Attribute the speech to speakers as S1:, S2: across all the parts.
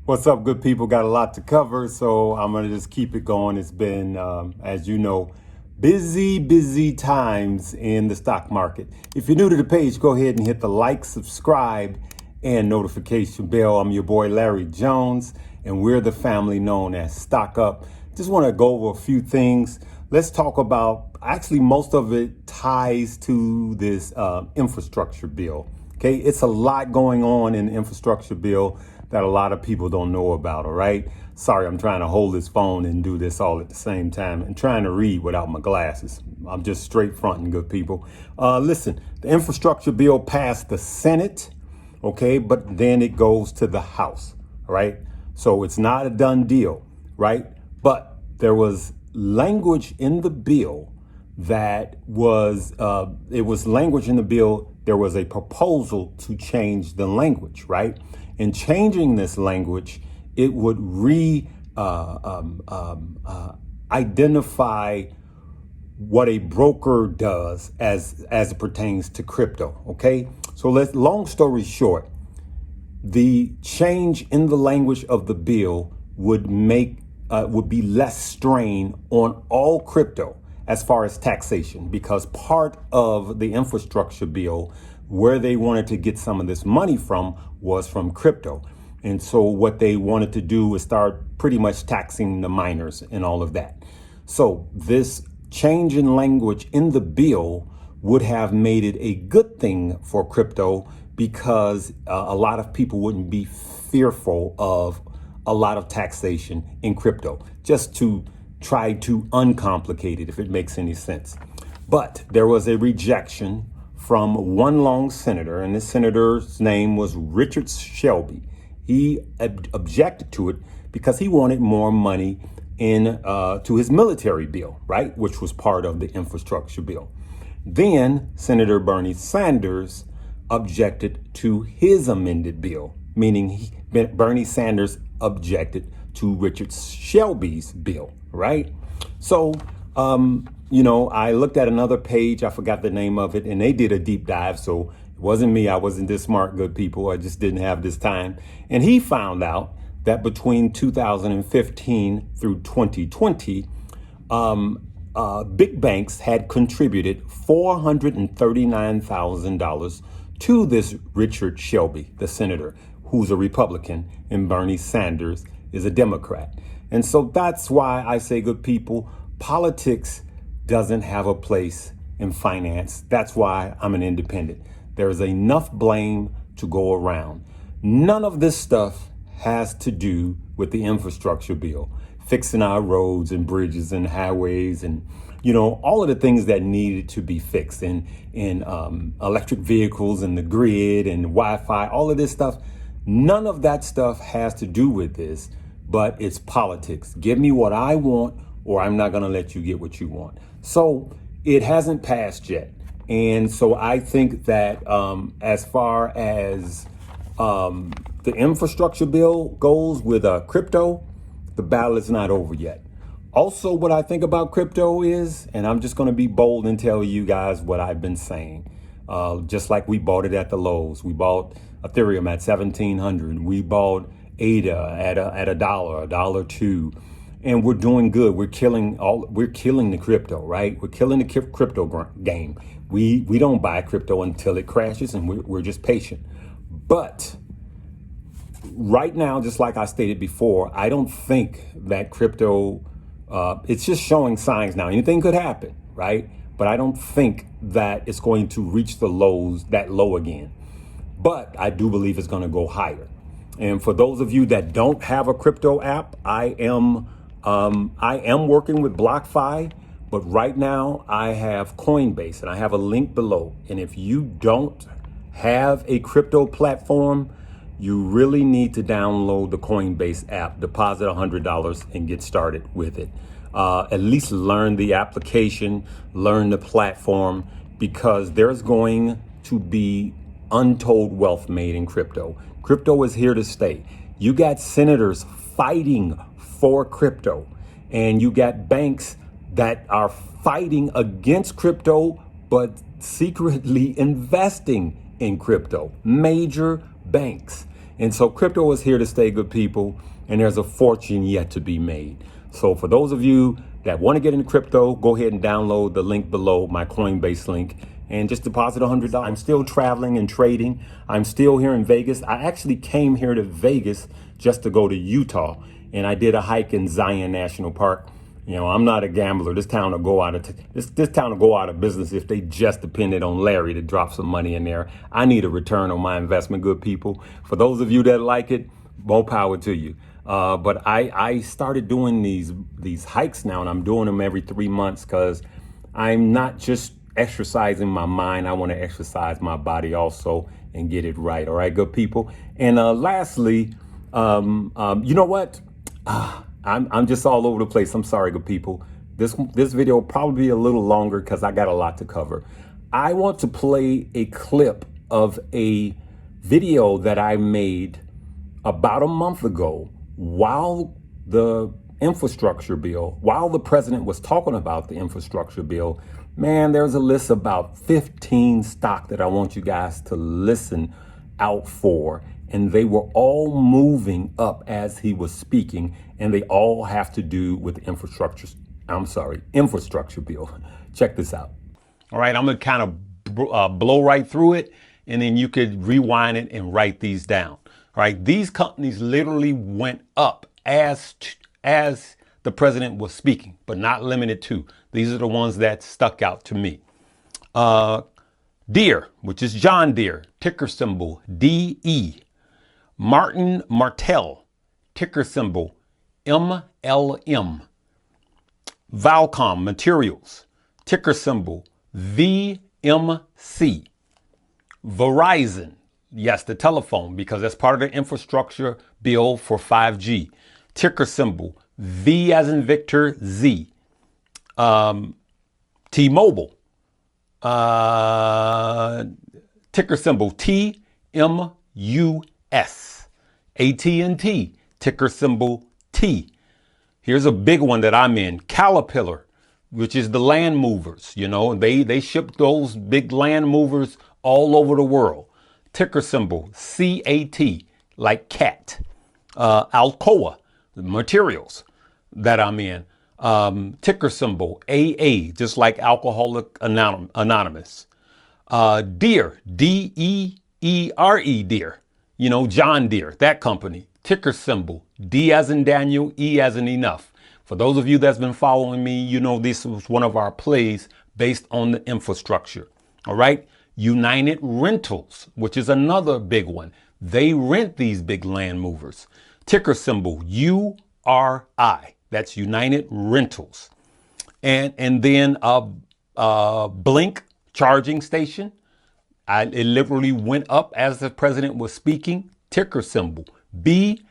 S1: What's up, good people? Got a lot to cover, so I'm going to just keep it going. It's been, as you know, busy times in the stock market. If you're new to the page, go ahead and hit the like, subscribe, and notification bell. I'm your boy, Larry Jones, and we're the family known as Stock Up. Just want to go over a few things. Let's talk about, actually, most of it ties to this infrastructure bill. Okay, it's a lot going on in the infrastructure bill that a lot of people don't know about, all right? Sorry, I'm trying to hold this phone and do this all at the same time and trying to read without my glasses. I'm just straight fronting, good people. Listen, the infrastructure bill passed the Senate, okay, but then it goes to the House, all right? So it's not a done deal, right? But there was language in the bill that was, it was language in the bill. There was a proposal to change the language, right? In changing this language, it would identify what a broker does as it pertains to crypto. Okay, so long story short, the change in the language of the bill would be less strain on all crypto as far as taxation, because part of the infrastructure bill, where they wanted to get some of this money from, was from crypto. And so what they wanted to do is start pretty much taxing the miners and all of that. So this change in language in the bill would have made it a good thing for crypto, because a lot of people wouldn't be fearful of a lot of taxation in crypto, just to try to uncomplicate it, if it makes any sense. But there was a rejection from one lone senator, and this senator's name was Richard Shelby. He objected to it because he wanted more money to his military bill, right, which was part of the infrastructure bill. Then Senator Bernie Sanders objected to his amended bill, meaning Bernie Sanders objected to Richard Shelby's bill, right? So, I looked at another page, I forgot the name of it, and they did a deep dive. So it wasn't me. I wasn't this smart, good people. I just didn't have this time. And he found out that between 2015 through 2020, big banks had contributed $439,000 to this Richard Shelby, the senator, who's a Republican, and Bernie Sanders is a Democrat. And so that's why I say, good people, politics doesn't have a place in finance. That's why I'm an independent. There is enough blame to go around. None of this stuff has to do with the infrastructure bill, fixing our roads and bridges and highways and, all of the things that needed to be fixed, in electric vehicles and the grid and Wi-Fi, all of this stuff. None of that stuff has to do with this, but it's politics. Give me what I want, or I'm not going to let you get what you want. So it hasn't passed yet. And so I think that as far as the infrastructure bill goes with crypto, the battle is not over yet. Also, what I think about crypto is, and I'm just going to be bold and tell you guys what I've been saying, just like we bought it at the lows. We bought Ethereum at 1,700. We bought ADA at $1.02. And we're doing good. We're killing the crypto, right? We're killing the crypto game. We don't buy crypto until it crashes, and we're just patient. But right now, just like I stated before, I don't think that crypto, it's just showing signs now. Anything could happen, right? But I don't think that it's going to reach the lows, that low again. But I do believe it's going to go higher. And for those of you that don't have a crypto app, I am working with BLockFi, but right now I have Coinbase, and I have a link below. And if you don't have a crypto platform, you really need to download the Coinbase app, deposit $100 and get started with it. At least learn the application, learn the platform, because there's going to be untold wealth made in crypto. Crypto is here to stay. You got senators fighting for crypto, and you got banks that are fighting against crypto but secretly investing in crypto. Major banks. And so crypto is here to stay, good people, and there's a fortune yet to be made. So for those of you that want to get into crypto, go ahead and download the link below, my Coinbase link, and just deposit $100. I'm still traveling and trading. I'm still here in Vegas. I actually came here to Vegas just to go to Utah, and I did a hike in Zion National Park. You know, I'm not a gambler. This town will go out of this town will go out of business if they just depended on Larry to drop some money in there. I need a return on my investment, good people. For those of you that like it, more power to you. But I started doing these hikes now, and I'm doing them every 3 months because I'm not just exercising my mind. I want to exercise my body also and get it right. All right, good people. And lastly, you know what? I'm just all over the place. I'm sorry, good people. This video will probably be a little longer because I got a lot to cover. I want to play a clip of a video that I made about a month ago while the infrastructure bill, while the president was talking about the infrastructure bill. Man, there's a list of about 15 stock that I want you guys to listen out for. And they were all moving up as he was speaking, and they all have to do with infrastructure bill. Check this out. All right, I'm gonna kind of blow right through it, and then you could rewind it and write these down. All right, these companies literally went up as the president was speaking, but not limited to. These are the ones that stuck out to me. Deere, which is John Deere, ticker symbol DE. Martin Martell, ticker symbol MLM. Valcom Materials, ticker symbol VMC. Verizon, yes, the telephone, because that's part of the infrastructure bill for 5G. Ticker symbol V as in Victor Z. T-Mobile, ticker symbol TMUS. AT&T, ticker symbol T. Here's a big one that I'm in, Caterpillar, which is the land movers. You know, they ship those big land movers all over the world. Ticker symbol CAT, like cat. Alcoa, the materials that I'm in. Ticker symbol AA, just like Alcoholic Anonymous. Deere, D-E-E-R-E, Deere. You know, John Deere, that company. Ticker symbol D as in Daniel, E as in enough. For those of you that's been following me, you know this was one of our plays based on the infrastructure. All right. United Rentals, which is another big one. They rent these big land movers. Ticker symbol URI. That's United Rentals. And then Blink charging station. It literally went up as the president was speaking. Ticker symbol BLNK.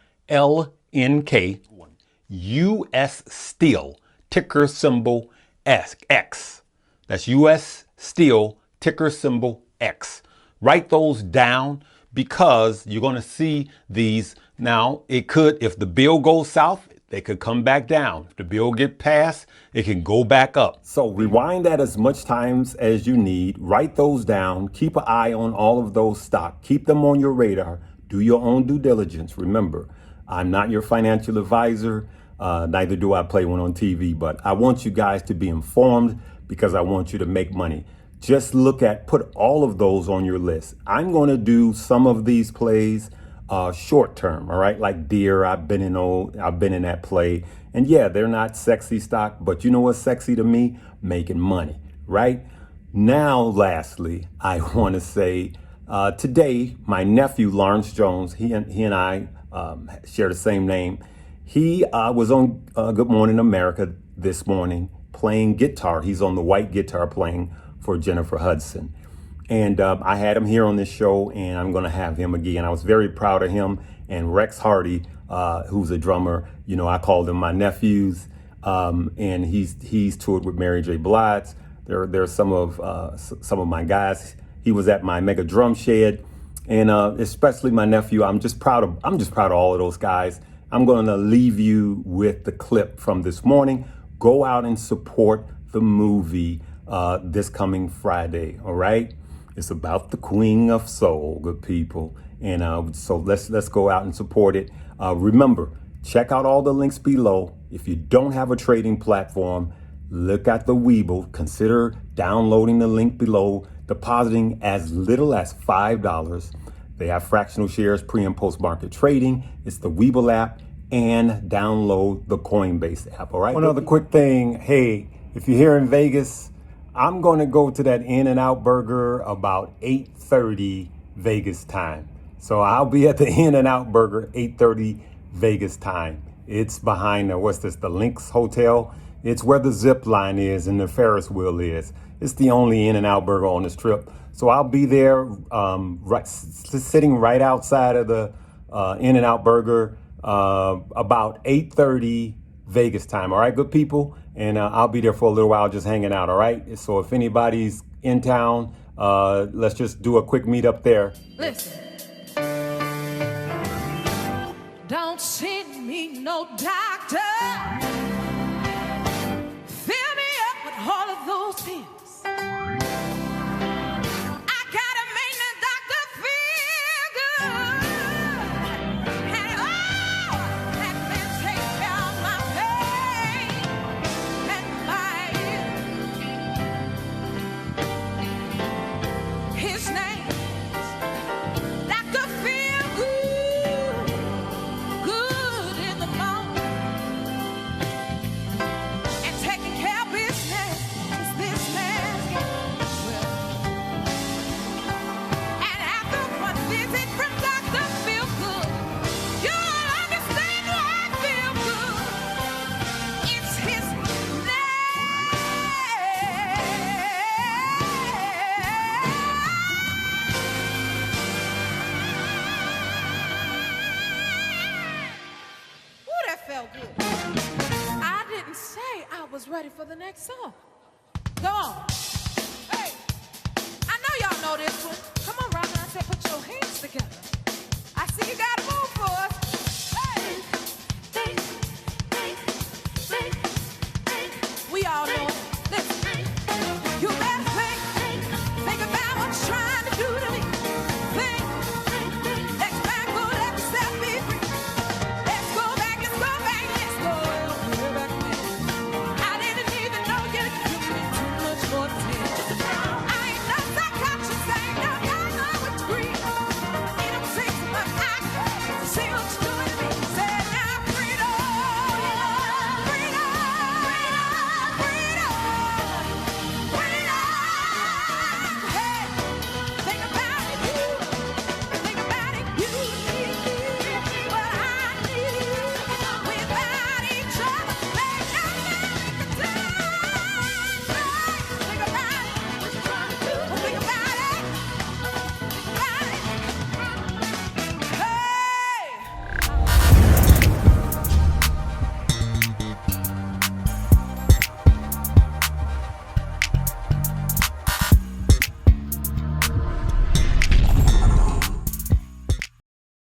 S1: US Steel, ticker symbol X. That's US Steel, ticker symbol X. Write those down because you're going to see these. Now, it could, if the bill goes south, they could come back down. If the bill get passed, it can go back up. So rewind that as much times as you need. Write those down. Keep an eye on all of those stocks. Keep them on your radar. Do your own due diligence. Remember, I'm not your financial advisor. Neither do I play one on TV, but I want you guys to be informed because I want you to make money. Just put all of those on your list. I'm going to do some of these plays short term, all right? Like Deere, I've been in that play. And yeah, they're not sexy stock, but you know what's sexy to me? Making money, right? Now, lastly, I want to say today, my nephew, Lawrence Jones, he and I share the same name. He was on Good Morning America this morning playing guitar. He's on the white guitar playing for Jennifer Hudson. And I had him here on this show, and I'm going to have him again. I was very proud of him. And Rex Hardy, who's a drummer, you know, I called them my nephews. And he's toured with Mary J. Blige. There's some of my guys. He was at my Mega Drum Shed, and especially my nephew. I'm just proud of all of those guys. I'm going to leave you with the clip from this morning. Go out and support the movie this coming Friday. All right. It's about the Queen of Soul, good people. And so let's go out and support it. Remember, check out all the links below. If you don't have a trading platform, look at the Webull. Consider downloading the link below, depositing as little as $5. They have fractional shares, pre and post market trading. It's the Webull app, and download the Coinbase app. All right. One other quick thing. Hey, if you're here in Vegas, I'm going to go to that In-N-Out Burger about 8:30 Vegas time. So I'll be at the In-N-Out Burger 8:30 Vegas time. It's behind the Lynx Hotel. It's where the zip line is and the Ferris wheel is. It's the only In-N-Out Burger on this trip. So I'll be there sitting right outside of the In-N-Out Burger about 8:30 Vegas time. All right, good people? And I'll be there for a little while just hanging out, all right? So if anybody's in town, let's just do a quick meetup there.
S2: Listen. Don't send me no doctor. Fill me up with all of those pills. I gotta make the doctor feel good. And oh, let me take care of my pain and my his name Dr. Feel Good. Good in the morning. And taking care of business is this man's game. And after one visit from Dr. Feel Good, you'll understand why I feel good. It's his name. Ooh, that felt good. I didn't say I was ready for the next song. Go on. Hey, I know y'all know this one. Come on, Robin. I said put your hands together. I see you got a move for us.